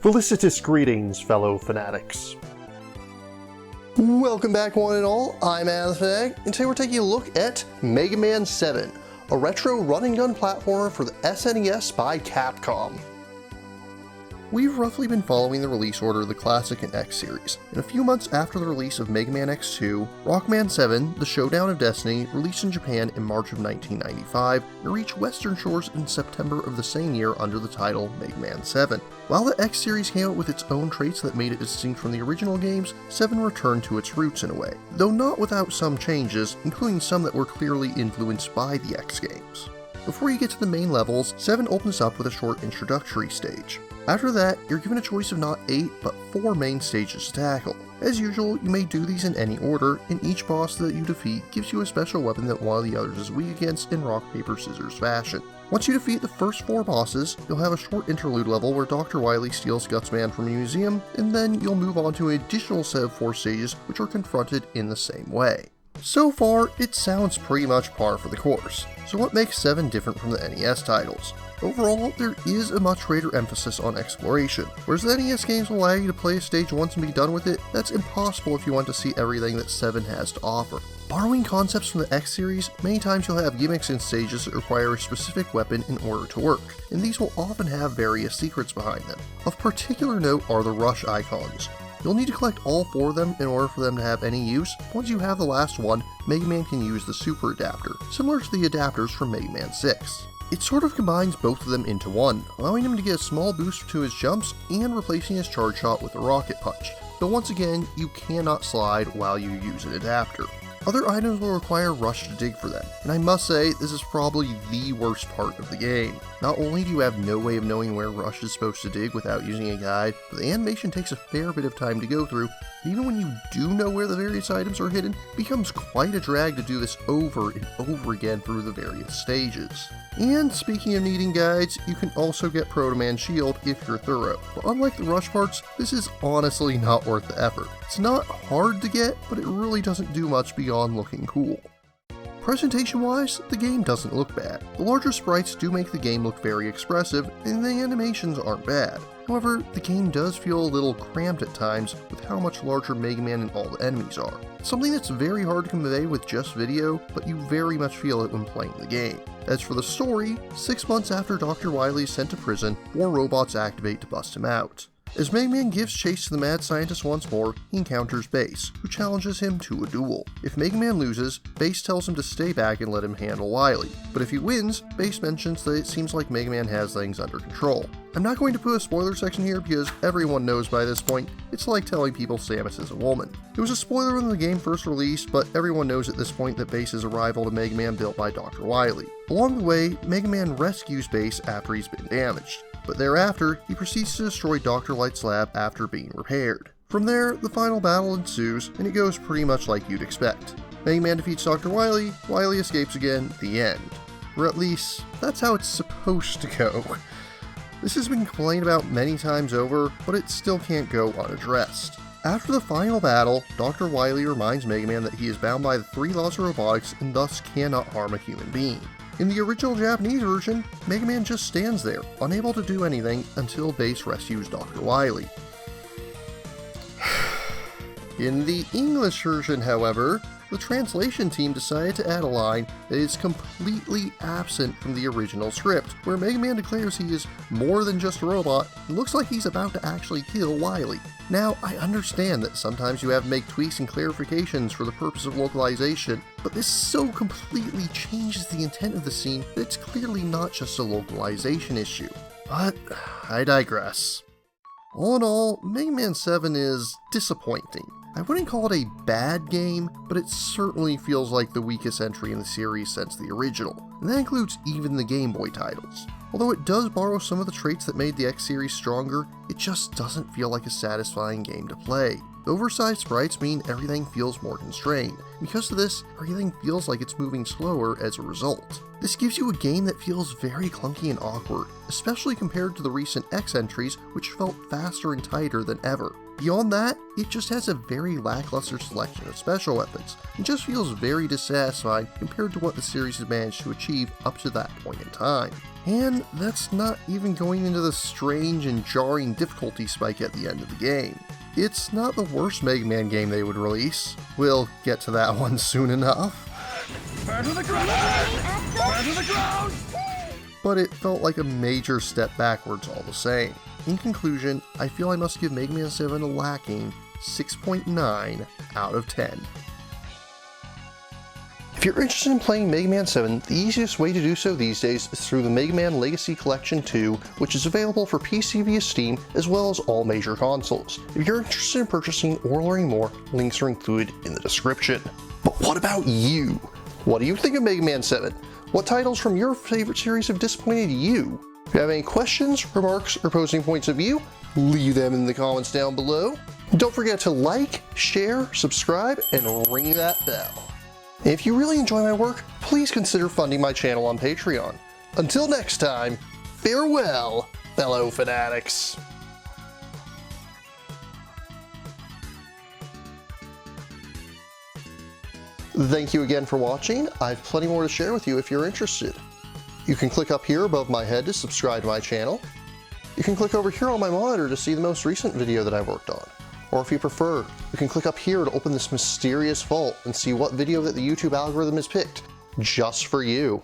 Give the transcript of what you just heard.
Felicitous greetings, fellow fanatics. Welcome back, one and all. I'm Fanatic, and today we're taking a look at Mega Man 7, a retro run-and-gun platformer for the SNES by Capcom. We've roughly been following the release order of the Classic and X series, and a few months after the release of Mega Man X2, Rockman 7, The Showdown of Destiny, released in Japan in March of 1995, and reached Western shores in September of the same year under the title Mega Man 7. While the X series came out with its own traits that made it distinct from the original games, 7 returned to its roots in a way, though not without some changes, including some that were clearly influenced by the X games. Before you get to the main levels, 7 opens up with a short introductory stage. After that, you're given a choice of not 8, but 4 main stages to tackle. As usual, you may do these in any order, and each boss that you defeat gives you a special weapon that one of the others is weak against in rock, paper, scissors fashion. Once you defeat the first 4 bosses, you'll have a short interlude level where Dr. Wily steals Gutsman from a museum, and then you'll move on to an additional set of 4 stages which are confronted in the same way. So far, it sounds pretty much par for the course. So what makes 7 different from the NES titles? Overall, there is a much greater emphasis on exploration. Whereas the NES games will allow you to play a stage once and be done with it, that's impossible if you want to see everything that 7 has to offer. Borrowing concepts from the X series, many times you'll have gimmicks in stages that require a specific weapon in order to work, and these will often have various secrets behind them. Of particular note are the rush icons. You'll need to collect all 4 of them in order for them to have any use. Once you have the last one, Mega Man can use the Super Adapter, similar to the adapters from Mega Man 6. It sort of combines both of them into one, allowing him to get a small boost to his jumps and replacing his charge shot with a rocket punch, though once again, you cannot slide while you use an adapter. Other items will require Rush to dig for them, and I must say, this is probably the worst part of the game. Not only do you have no way of knowing where Rush is supposed to dig without using a guide, but the animation takes a fair bit of time to go through. Even when you do know where the various items are hidden, it becomes quite a drag to do this over and over again through the various stages. And speaking of needing guides, you can also get Proto Man Shield if you're thorough. But unlike the rush parts, this is honestly not worth the effort. It's not hard to get, but it really doesn't do much beyond looking cool. Presentation-wise, the game doesn't look bad. The larger sprites do make the game look very expressive, and the animations aren't bad. However, the game does feel a little cramped at times with how much larger Mega Man and all the enemies are. It's something that's very hard to convey with just video, but you very much feel it when playing the game. As for the story, 6 months after Dr. Wily is sent to prison, 4 robots activate to bust him out. As Mega Man gives chase to the mad scientist once more, he encounters Bass, who challenges him to a duel. If Mega Man loses, Bass tells him to stay back and let him handle Wily, but if he wins, Bass mentions that it seems like Mega Man has things under control. I'm not going to put a spoiler section here because everyone knows by this point, it's like telling people Samus is a woman. It was a spoiler when the game first released, but everyone knows at this point that Bass is a rival to Mega Man built by Dr. Wily. Along the way, Mega Man rescues Bass after he's been damaged, but thereafter, he proceeds to destroy Dr. Light's lab after being repaired. From there, the final battle ensues, and it goes pretty much like you'd expect. Mega Man defeats Dr. Wily, Wily escapes again, the end. Or at least, that's how it's supposed to go. This has been complained about many times over, but it still can't go unaddressed. After the final battle, Dr. Wily reminds Mega Man that he is bound by the 3 laws of robotics and thus cannot harm a human being. In the original Japanese version, Mega Man just stands there, unable to do anything until Bass rescues Dr. Wily. In the English version, however, the translation team decided to add a line that is completely absent from the original script, where Mega Man declares he is more than just a robot and looks like he's about to actually kill Wily. Now, I understand that sometimes you have to make tweaks and clarifications for the purpose of localization, but this so completely changes the intent of the scene that it's clearly not just a localization issue. But I digress. All in all, Mega Man 7 is disappointing. I wouldn't call it a bad game, but it certainly feels like the weakest entry in the series since the original, and that includes even the Game Boy titles. Although it does borrow some of the traits that made the X series stronger, it just doesn't feel like a satisfying game to play. The oversized sprites mean everything feels more constrained. Because of this, everything feels like it's moving slower as a result. This gives you a game that feels very clunky and awkward, especially compared to the recent X entries, which felt faster and tighter than ever. Beyond that, it just has a very lackluster selection of special weapons, and just feels very dissatisfied compared to what the series has managed to achieve up to that point in time. And that's not even going into the strange and jarring difficulty spike at the end of the game. It's not the worst Mega Man game they would release. We'll get to that one soon enough. Burn to the ground! Burn to the ground! But it felt like a major step backwards all the same. In conclusion, I feel I must give Mega Man 7 a lacking 6.9 out of 10. If you're interested in playing Mega Man 7, the easiest way to do so these days is through the Mega Man Legacy Collection 2, which is available for PC via Steam as well as all major consoles. If you're interested in purchasing or learning more, links are included in the description. But what about you? What do you think of Mega Man 7? What titles from your favorite series have disappointed you? If you have any questions, remarks, or posing points of view, leave them in the comments down below. Don't forget to like, share, subscribe, and ring that bell. And if you really enjoy my work, please consider funding my channel on Patreon. Until next time, farewell, fellow fanatics. Thank you again for watching. I have plenty more to share with you if you're interested. You can click up here above my head to subscribe to my channel. You can click over here on my monitor to see the most recent video that I worked on. Or if you prefer, you can click up here to open this mysterious vault and see what video that the YouTube algorithm has picked just for you.